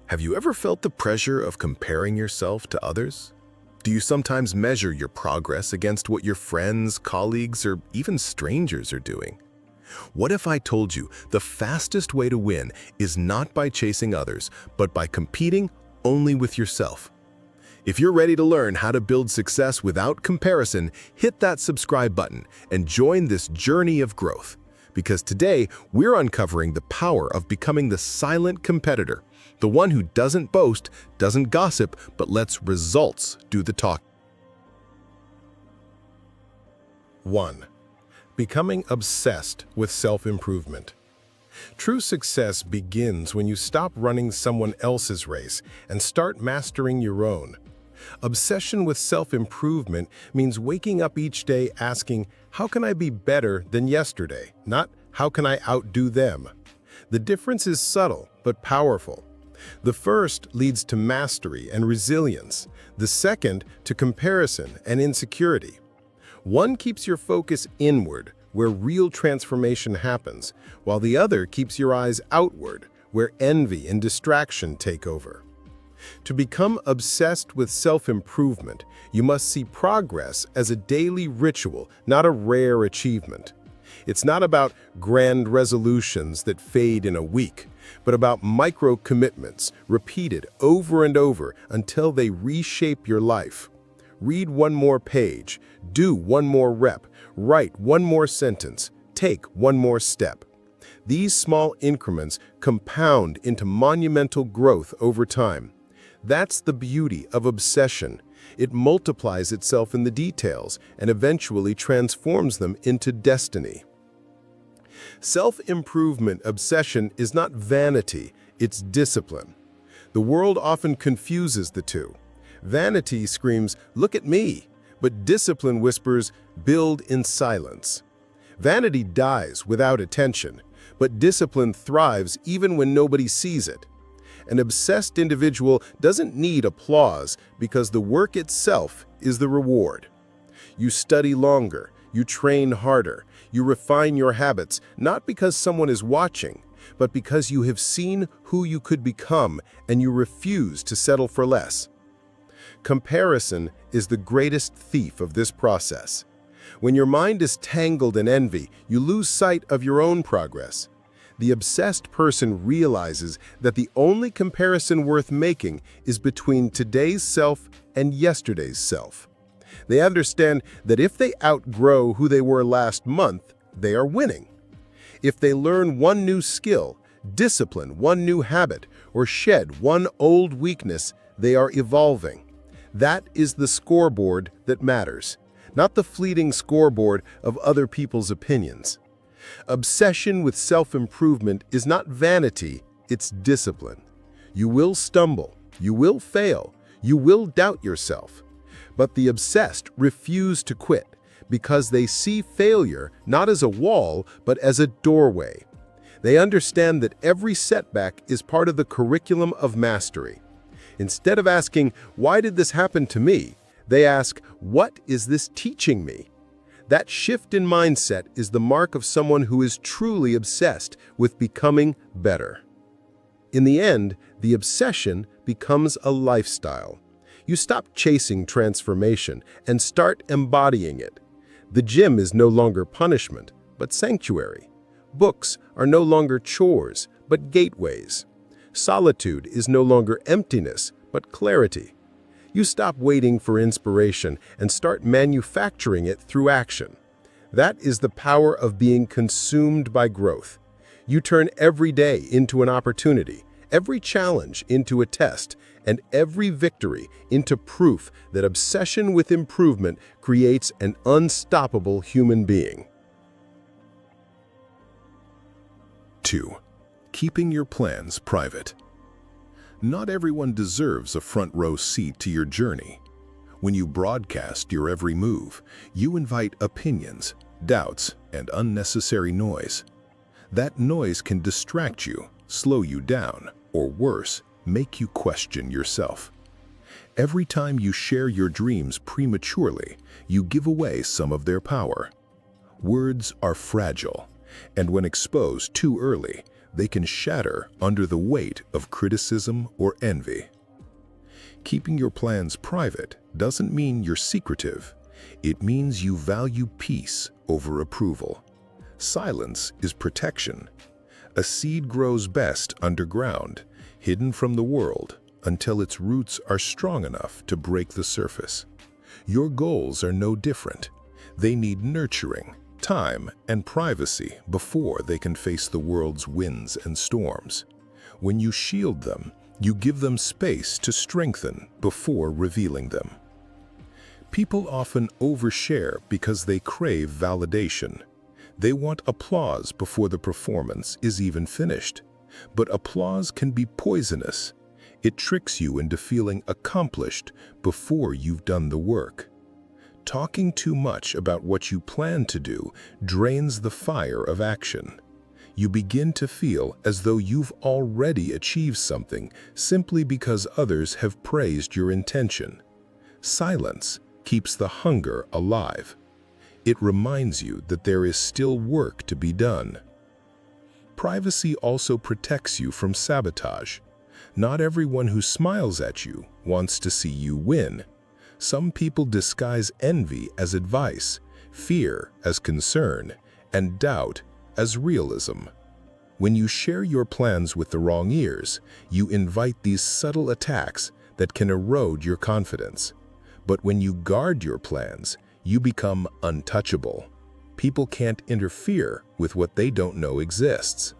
Have you ever felt the pressure of comparing yourself to others? Do you sometimes measure your progress against what your friends, colleagues, or even strangers are doing? What if I told you the fastest way to win is not by chasing others, but by competing only with yourself? If you're ready to learn how to build success without comparison, hit that subscribe button and join this journey of growth. Because today, we're uncovering the power of becoming the silent competitor, the one who doesn't boast, doesn't gossip, but lets results do the talking. 1. Becoming obsessed with self-improvement. True success begins when you stop running someone else's race and start mastering your own. Obsession with self-improvement means waking up each day asking, how can I be better than yesterday? Not, how can I outdo them? The difference is subtle but powerful. The first leads to mastery and resilience. The second to comparison and insecurity. One keeps your focus inward, where real transformation happens, while the other keeps your eyes outward, where envy and distraction take over. To become obsessed with self-improvement, you must see progress as a daily ritual, not a rare achievement. It's not about grand resolutions that fade in a week, but about micro-commitments repeated over and over until they reshape your life. Read one more page, do one more rep, write one more sentence, take one more step. These small increments compound into monumental growth over time. That's the beauty of obsession. It multiplies itself in the details and eventually transforms them into destiny. Self-improvement obsession is not vanity, it's discipline. The world often confuses the two. Vanity screams, "Look at me," but discipline whispers, "Build in silence." Vanity dies without attention, but discipline thrives even when nobody sees it. An obsessed individual doesn't need applause because the work itself is the reward. You study longer, you train harder, you refine your habits, not because someone is watching, but because you have seen who you could become and you refuse to settle for less. Comparison is the greatest thief of this process. When your mind is tangled in envy, you lose sight of your own progress. The obsessed person realizes that the only comparison worth making is between today's self and yesterday's self. They understand that if they outgrow who they were last month, they are winning. If they learn one new skill, discipline one new habit, or shed one old weakness, they are evolving. That is the scoreboard that matters, not the fleeting scoreboard of other people's opinions. Obsession with self-improvement is not vanity, it's discipline. You will stumble, you will fail, you will doubt yourself. But the obsessed refuse to quit because they see failure not as a wall, but as a doorway. They understand that every setback is part of the curriculum of mastery. Instead of asking, "Why did this happen to me?" they ask, "What is this teaching me?" That shift in mindset is the mark of someone who is truly obsessed with becoming better. In the end, the obsession becomes a lifestyle. You stop chasing transformation and start embodying it. The gym is no longer punishment, but sanctuary. Books are no longer chores, but gateways. Solitude is no longer emptiness, but clarity. You stop waiting for inspiration and start manufacturing it through action. That is the power of being consumed by growth. You turn every day into an opportunity, every challenge into a test, and every victory into proof that obsession with improvement creates an unstoppable human being. 2. Keeping your plans private. Not everyone deserves a front-row seat to your journey. When you broadcast your every move, you invite opinions, doubts, and unnecessary noise. That noise can distract you, slow you down, or worse, make you question yourself. Every time you share your dreams prematurely, you give away some of their power. Words are fragile, and when exposed too early, They can shatter under the weight of criticism or envy. Keeping your plans private doesn't mean you're secretive. It means you value peace over approval. Silence is protection. A seed grows best underground, hidden from the world, until its roots are strong enough to break the surface. Your goals are no different. They need nurturing, time, and privacy before they can face the world's winds and storms. When you shield them, you give them space to strengthen before revealing them. People often overshare because they crave validation. They want applause before the performance is even finished. But applause can be poisonous. It tricks you into feeling accomplished before you've done the work. Talking too much about what you plan to do drains the fire of action. You begin to feel as though you've already achieved something simply because others have praised your intention. Silence keeps the hunger alive. It reminds you that there is still work to be done. Privacy also protects you from sabotage. Not everyone who smiles at you wants to see you win. Some people disguise envy as advice, fear as concern, and doubt as realism. When you share your plans with the wrong ears, you invite these subtle attacks that can erode your confidence. But when you guard your plans, you become untouchable. People can't interfere with what they don't know exists.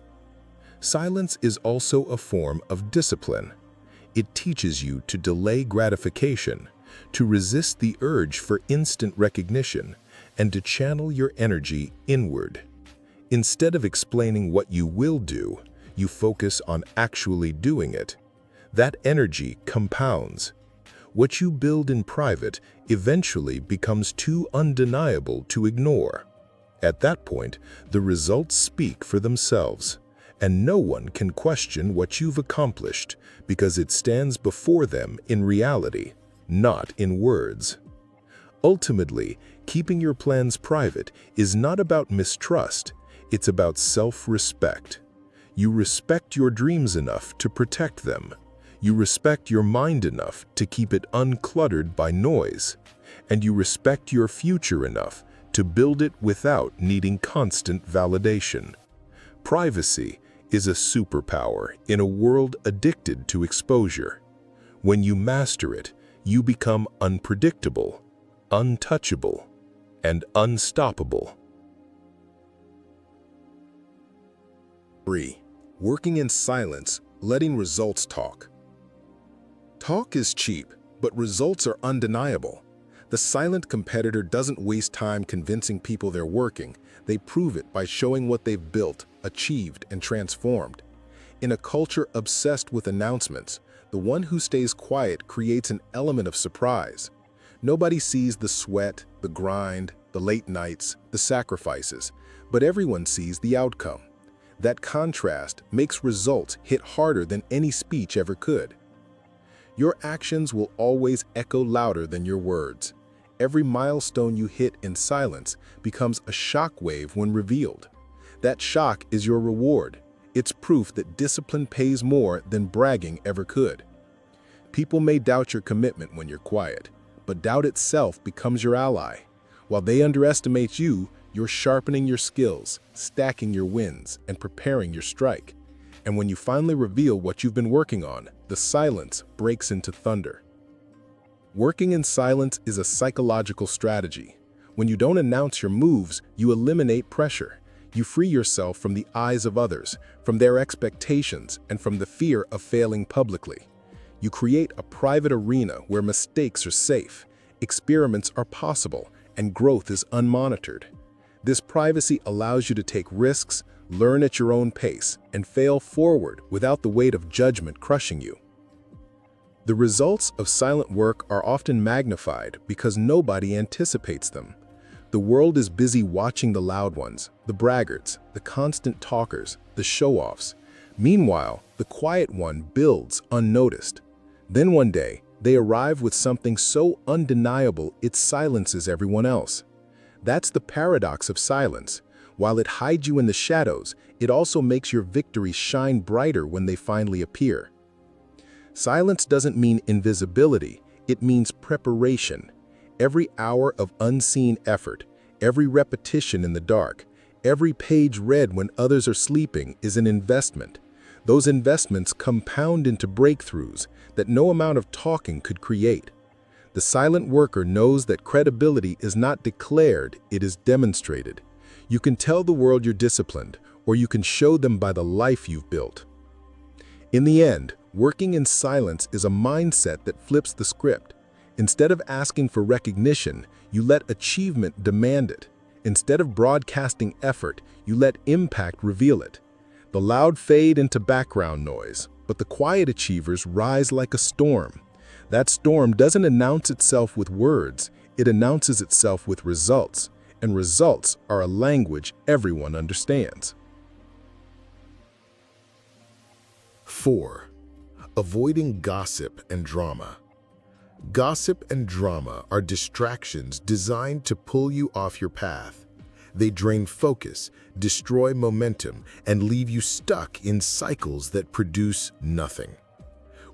Silence is also a form of discipline. It teaches you to delay gratification, to resist the urge for instant recognition, and to channel your energy inward. Instead of explaining what you will do, you focus on actually doing it. That energy compounds. What you build in private eventually becomes too undeniable to ignore. At that point, the results speak for themselves, and no one can question what you've accomplished because it stands before them in reality, not in words. Ultimately, keeping your plans private is not about mistrust, it's about self-respect. You respect your dreams enough to protect them. You respect your mind enough to keep it uncluttered by noise. And you respect your future enough to build it without needing constant validation. Privacy is a superpower in a world addicted to exposure. When you master it, you become unpredictable, untouchable, and unstoppable. 3. Working in silence, letting results talk. Talk is cheap, but results are undeniable. The silent competitor doesn't waste time convincing people they're working. They prove it by showing what they've built, achieved, and transformed. In a culture obsessed with announcements, the one who stays quiet creates an element of surprise. Nobody sees the sweat, the grind, the late nights, the sacrifices, but everyone sees the outcome. That contrast makes results hit harder than any speech ever could. Your actions will always echo louder than your words. Every milestone you hit in silence becomes a shock wave when revealed. That shock is your reward. It's proof that discipline pays more than bragging ever could. People may doubt your commitment when you're quiet, but doubt itself becomes your ally. While they underestimate you, you're sharpening your skills, stacking your wins, and preparing your strike. And when you finally reveal what you've been working on, the silence breaks into thunder. Working in silence is a psychological strategy. When you don't announce your moves, you eliminate pressure. You free yourself from the eyes of others, from their expectations, and from the fear of failing publicly. You create a private arena where mistakes are safe, experiments are possible, and growth is unmonitored. This privacy allows you to take risks, learn at your own pace, and fail forward without the weight of judgment crushing you. The results of silent work are often magnified because nobody anticipates them. The world is busy watching the loud ones, the braggarts, the constant talkers, the show-offs. Meanwhile, the quiet one builds unnoticed. Then one day, they arrive with something so undeniable it silences everyone else. That's the paradox of silence. While it hides you in the shadows, it also makes your victories shine brighter when they finally appear. Silence doesn't mean invisibility, it means preparation. Every hour of unseen effort, every repetition in the dark, every page read when others are sleeping is an investment. Those investments compound into breakthroughs that no amount of talking could create. The silent worker knows that credibility is not declared, it is demonstrated. You can tell the world you're disciplined, or you can show them by the life you've built. In the end, working in silence is a mindset that flips the script. Instead of asking for recognition, you let achievement demand it. Instead of broadcasting effort, you let impact reveal it. The loud fade into background noise, but the quiet achievers rise like a storm. That storm doesn't announce itself with words, it announces itself with results, and results are a language everyone understands. 4. Avoiding gossip and drama. Gossip and drama are distractions designed to pull you off your path. They drain focus, destroy momentum, and leave you stuck in cycles that produce nothing.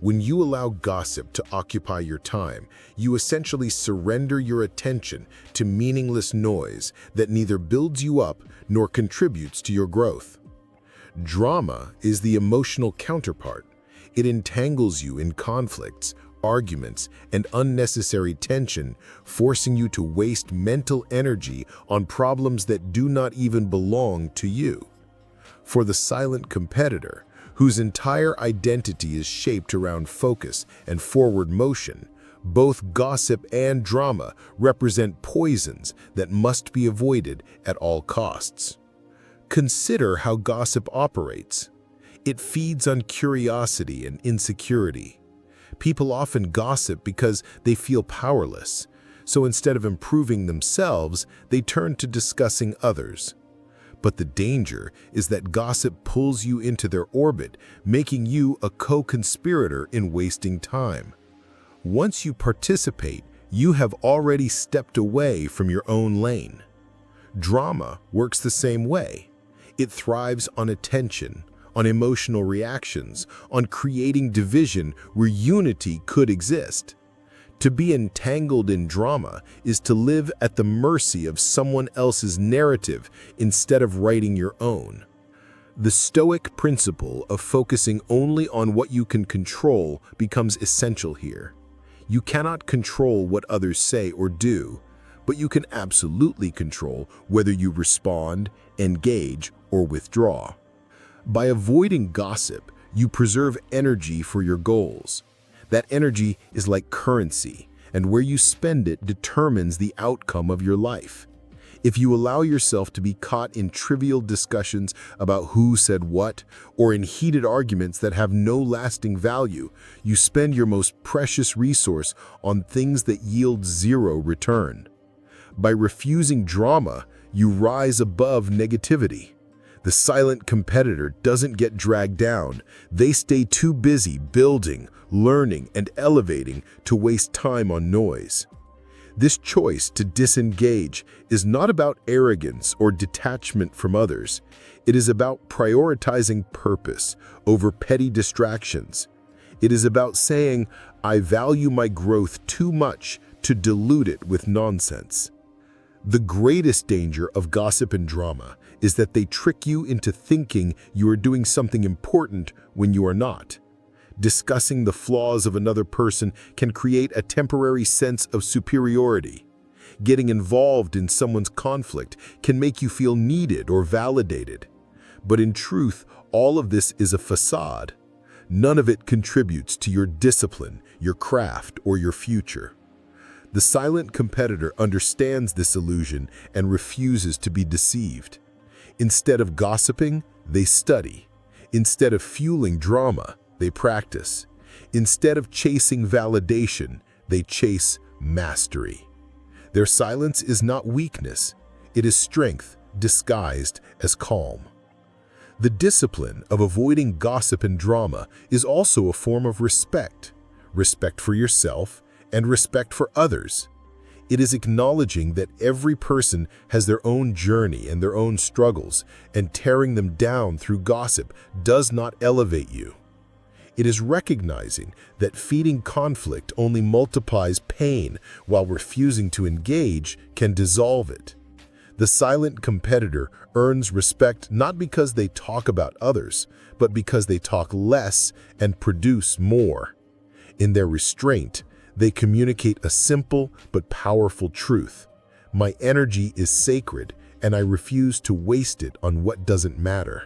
When you allow gossip to occupy your time, you essentially surrender your attention to meaningless noise that neither builds you up nor contributes to your growth. Drama is the emotional counterpart. It entangles you in conflicts, arguments, and unnecessary tension, forcing you to waste mental energy on problems that do not even belong to you. For the silent competitor, whose entire identity is shaped around focus and forward motion, both gossip and drama represent poisons that must be avoided at all costs. Consider how gossip operates. It feeds on curiosity and insecurity. People often gossip because they feel powerless, so instead of improving themselves, they turn to discussing others. But the danger is that gossip pulls you into their orbit, making you a co-conspirator in wasting time. Once you participate, you have already stepped away from your own lane. Drama works the same way. It thrives on attention, on emotional reactions, on creating division where unity could exist. To be entangled in drama is to live at the mercy of someone else's narrative instead of writing your own. The Stoic principle of focusing only on what you can control becomes essential here. You cannot control what others say or do, but you can absolutely control whether you respond, engage, or withdraw. By avoiding gossip, you preserve energy for your goals. That energy is like currency, and where you spend it determines the outcome of your life. If you allow yourself to be caught in trivial discussions about who said what, or in heated arguments that have no lasting value, you spend your most precious resource on things that yield zero return. By refusing drama, you rise above negativity. The silent competitor doesn't get dragged down. They stay too busy building, learning, and elevating to waste time on noise. This choice to disengage is not about arrogance or detachment from others. It is about prioritizing purpose over petty distractions. It is about saying, I value my growth too much to dilute it with nonsense. The greatest danger of gossip and drama is that they trick you into thinking you are doing something important when you are not. Discussing the flaws of another person can create a temporary sense of superiority. Getting involved in someone's conflict can make you feel needed or validated. But in truth, all of this is a facade. None of it contributes to your discipline, your craft, or your future. The silent competitor understands this illusion and refuses to be deceived. Instead of gossiping, they study. Instead of fueling drama, they practice. Instead of chasing validation, they chase mastery. Their silence is not weakness, it is strength disguised as calm. The discipline of avoiding gossip and drama is also a form of respect. Respect for yourself and respect for others. It is acknowledging that every person has their own journey and their own struggles, and tearing them down through gossip does not elevate you. It is recognizing that feeding conflict only multiplies pain, while refusing to engage can dissolve it. The silent competitor earns respect not because they talk about others, but because they talk less and produce more. In their restraint, they communicate a simple but powerful truth. My energy is sacred, and I refuse to waste it on what doesn't matter.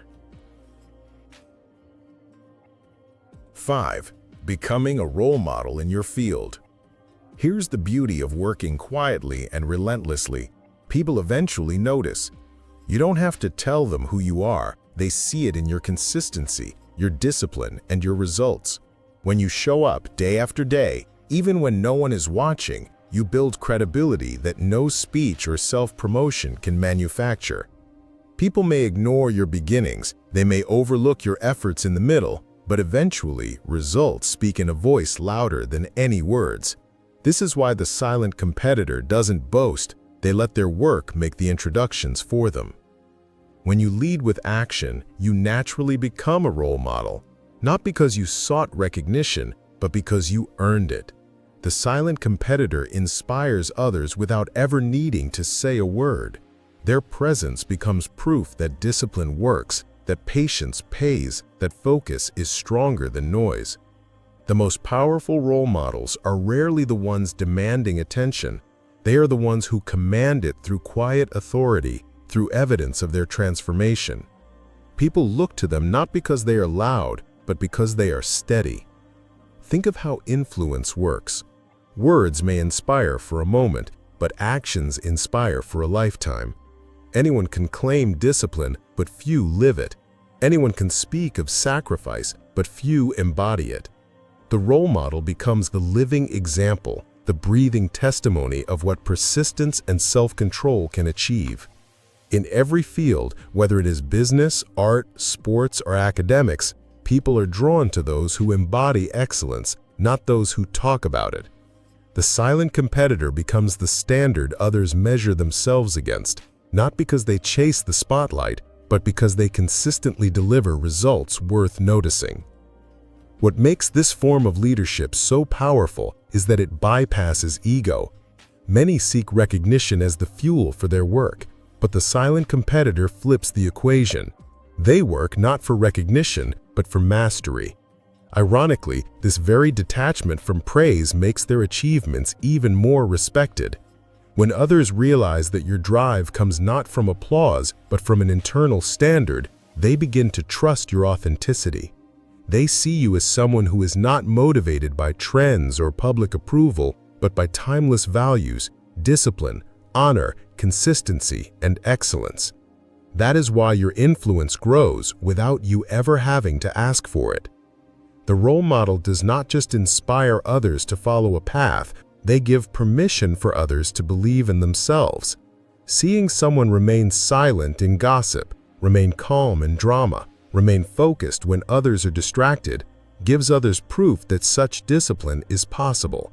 5. Becoming a role model in your field. Here's the beauty of working quietly and relentlessly. People eventually notice. You don't have to tell them who you are. They see it in your consistency, your discipline, and your results. When you show up day after day, even when no one is watching, you build credibility that no speech or self-promotion can manufacture. People may ignore your beginnings, they may overlook your efforts in the middle, but eventually, results speak in a voice louder than any words. This is why the silent competitor doesn't boast, they let their work make the introductions for them. When you lead with action, you naturally become a role model, not because you sought recognition, but because you earned it. The silent competitor inspires others without ever needing to say a word. Their presence becomes proof that discipline works, that patience pays, that focus is stronger than noise. The most powerful role models are rarely the ones demanding attention. They are the ones who command it through quiet authority, through evidence of their transformation. People look to them not because they are loud, but because they are steady. Think of how influence works. Words may inspire for a moment, but actions inspire for a lifetime. Anyone can claim discipline, but few live it. Anyone can speak of sacrifice, but few embody it. The role model becomes the living example, the breathing testimony of what persistence and self-control can achieve. In every field, whether it is business, art, sports, or academics, people are drawn to those who embody excellence, not those who talk about it. The silent competitor becomes the standard others measure themselves against, not because they chase the spotlight, but because they consistently deliver results worth noticing. What makes this form of leadership so powerful is that it bypasses ego. Many seek recognition as the fuel for their work, but the silent competitor flips the equation. They work not for recognition, but for mastery. Ironically, this very detachment from praise makes their achievements even more respected. When others realize that your drive comes not from applause, but from an internal standard, they begin to trust your authenticity. They see you as someone who is not motivated by trends or public approval, but by timeless values, discipline, honor, consistency, and excellence. That is why your influence grows without you ever having to ask for it. The role model does not just inspire others to follow a path, they give permission for others to believe in themselves. Seeing someone remain silent in gossip, remain calm in drama, remain focused when others are distracted, gives others proof that such discipline is possible.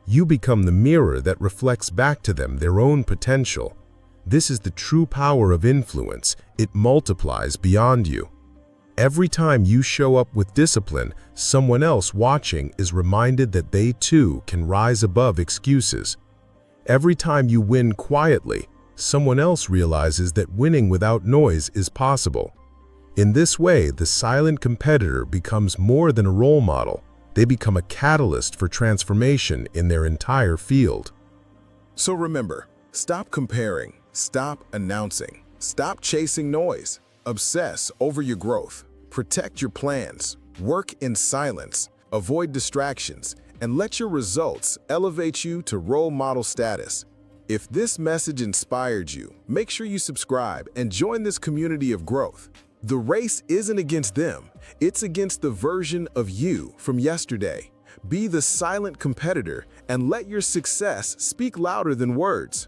You become the mirror that reflects back to them their own potential. This is the true power of influence. It multiplies beyond you. Every time you show up with discipline, someone else watching is reminded that they too can rise above excuses. Every time you win quietly, someone else realizes that winning without noise is possible. In this way, the silent competitor becomes more than a role model. They become a catalyst for transformation in their entire field. So remember, stop comparing, stop announcing, stop chasing noise, obsess over your growth, protect your plans, work in silence, avoid distractions, and let your results elevate you to role model status. If this message inspired you, make sure you subscribe and join this community of growth. The race isn't against them, it's against the version of you from yesterday. Be the silent competitor and let your success speak louder than words.